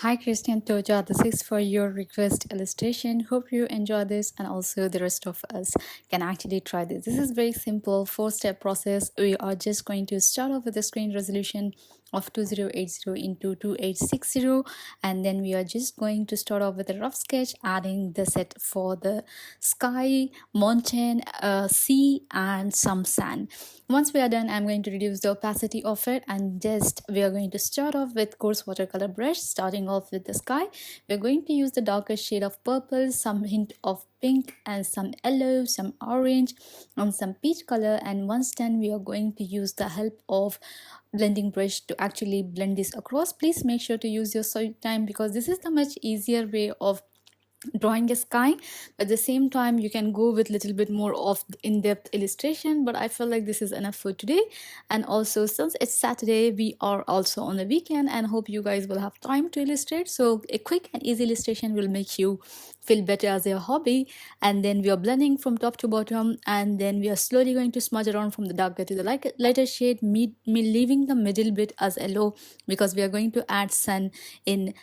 Hi christiantorja, this is for your request illustration. Hope you enjoy this and also the rest of us can actually try this. This is very simple 4-step process. We are just going to start off with the screen resolution of 2080 into 2860, and then we are just going to start off with a rough sketch, adding the set for the sky, mountain, sea and some sand. Once we are done, I'm going to reduce the opacity of it, and just we are going to start off with coarse watercolor brush. Starting off with the sky, we're going to use the darker shade of purple, some hint of pink and some yellow, some orange and some peach color. And once done, we are going to use the help of blending brush to actually blend this across. Please make sure to use your sweet time, because this is the much easier way of drawing a sky. At the same time, you can go with little bit more of in-depth illustration, but I feel like this is enough for today. And also, since it's Saturday, we are also on the weekend and hope you guys will have time to illustrate. So a quick and easy illustration will make you feel better as a hobby. And then we are blending from top to bottom, and then we are slowly going to smudge around from the darker to the lighter shade, leaving the middle bit as yellow, because we are going to add sun in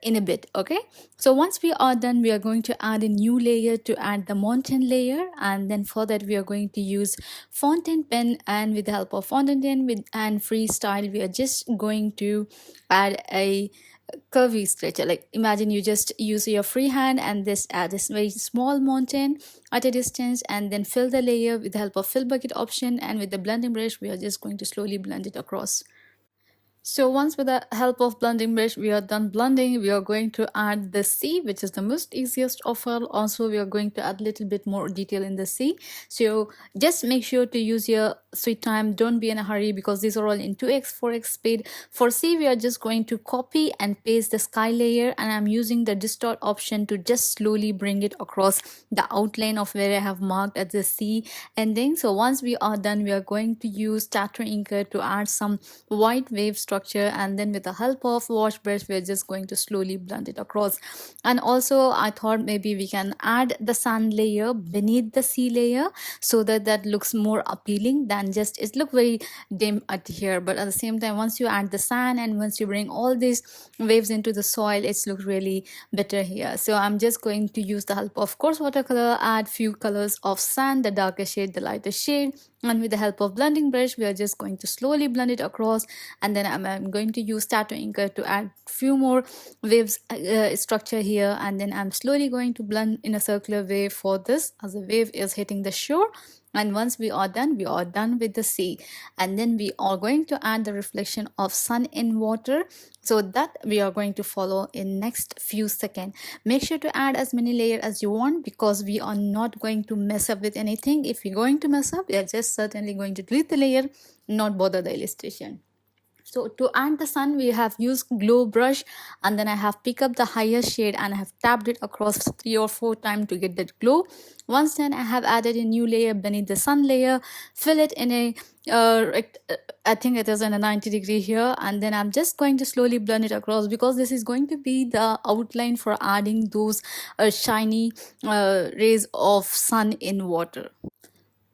a bit. Okay, so once we are done, we are going to add a new layer to add the mountain layer. And then for that, we are going to use fountain pen, and with the help of fountain pen and freestyle, we are just going to add a curvy stretcher. Like, imagine you just use your free hand and this add this very small mountain at a distance, and then fill the layer with the help of fill bucket option, and with the blending brush we are just going to slowly blend it across. So once with the help of blending brush we are done blending, we are going to add the sea, which is the most easiest of all. Also, we are going to add a little bit more detail in the sea. So just make sure to use your sweet time. Don't be in a hurry, because these are all in 2x 4x speed. For sea, we are just going to copy and paste the sky layer, and I'm using the distort option to just slowly bring it across the outline of where I have marked at the sea ending. So once we are done, we are going to use tattoo inker to add some white wave structure, and then with the help of wash brush we're just going to slowly blend it across. And also, I thought maybe we can add the sand layer beneath the sea layer, so that that looks more appealing than just it look very dim at here. But at the same time, once you add the sand and once you bring all these waves into the soil, it's look really better here. So I'm just going to use the help of coarse watercolor, add few colors of sand, the darker shade, the lighter shade, and with the help of blending brush we are just going to slowly blend it across. And then I'm going to use tattoo inker to add few more waves structure here, and then I'm slowly going to blend in a circular way for this, as the wave is hitting the shore. And once we are done with the sea, and then we are going to add the reflection of sun in water. So that we are going to follow in next few seconds. Make sure to add as many layers as you want, because we are not going to mess up with anything. If we're going to mess up, we are just certainly going to delete the layer, not bother the illustration. So to add the sun, we have used glow brush, and then I have picked up the higher shade and I have tapped it across 3 or 4 times to get that glow. Once done, I have added a new layer beneath the sun layer, fill it in a I think it is in a 90-degree here, and then I'm just going to slowly blend it across, because this is going to be the outline for adding those shiny rays of sun in water.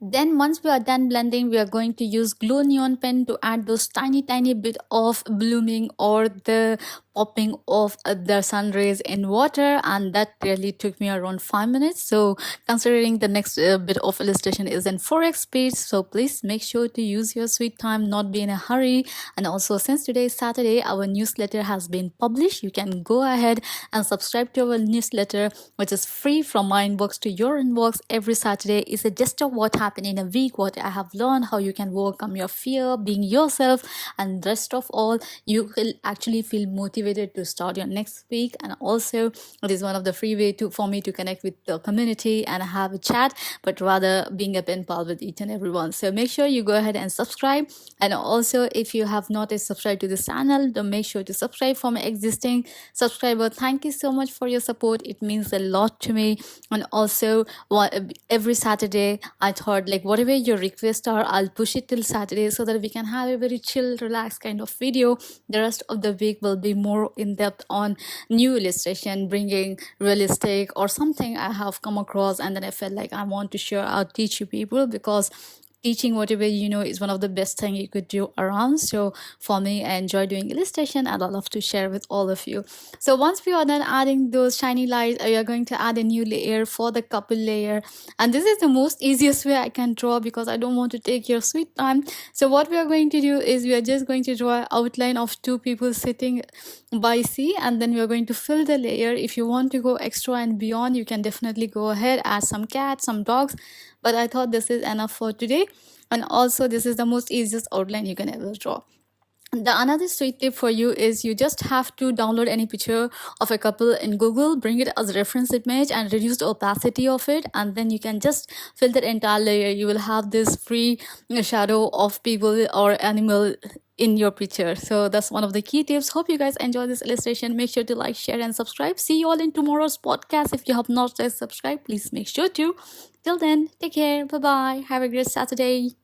Then once we are done blending, we are going to use glow neon pen to add those tiny bit of blooming or the popping of the sun rays in water, and that really took me around 5 minutes. So considering the next bit of illustration is in 4x speed, so please make sure to use your sweet time, not be in a hurry. And also, since today is Saturday, our newsletter has been published. You can go ahead and subscribe to our newsletter, which is free from my inbox to your inbox every Saturday. It's a gist of what happened in a week, what I have learned, how you can overcome your fear, being yourself, and rest of all, you will actually feel motivated to start your next week. And also, it is one of the free way for me to connect with the community and have a chat, but rather being a pen pal with each and everyone. So make sure you go ahead and subscribe. And also, if you have not yet subscribed to this channel, then make sure to subscribe for my existing subscriber. Thank you so much for your support. It means a lot to me. And also, every Saturday I thought, like, whatever your requests are, I'll push it till Saturday, so that we can have a very chill, relaxed kind of video. The rest of the week will be more in depth on new illustration, bringing realistic or something I have come across, and then I felt like I want to share, I'll teach you people, because teaching whatever you know is one of the best thing you could do around. So for me, I enjoy doing illustration and I love to share with all of you. So once we are done adding those shiny lights, we are going to add a new layer for the couple layer. And this is the most easiest way I can draw because I don't want to take your sweet time. So what we are going to do is we are just going to draw an outline of two people sitting by sea, and then we are going to fill the layer. If you want to go extra and beyond, you can definitely go ahead, add some cats, some dogs, but I thought this is enough for today. And also this is the most easiest outline you can ever draw. The another sweet tip for you is you just have to download any picture of a couple in Google, bring it as a reference image and reduce the opacity of it, and then you can just fill that entire layer. You will have this free shadow of people or animal in your picture. So that's one of the key tips. Hope you guys enjoy this illustration. Make sure to like, share and subscribe. See you all in tomorrow's podcast. If you have not yet subscribed, please make sure to. Till then, take care. Bye bye. Have a great Saturday.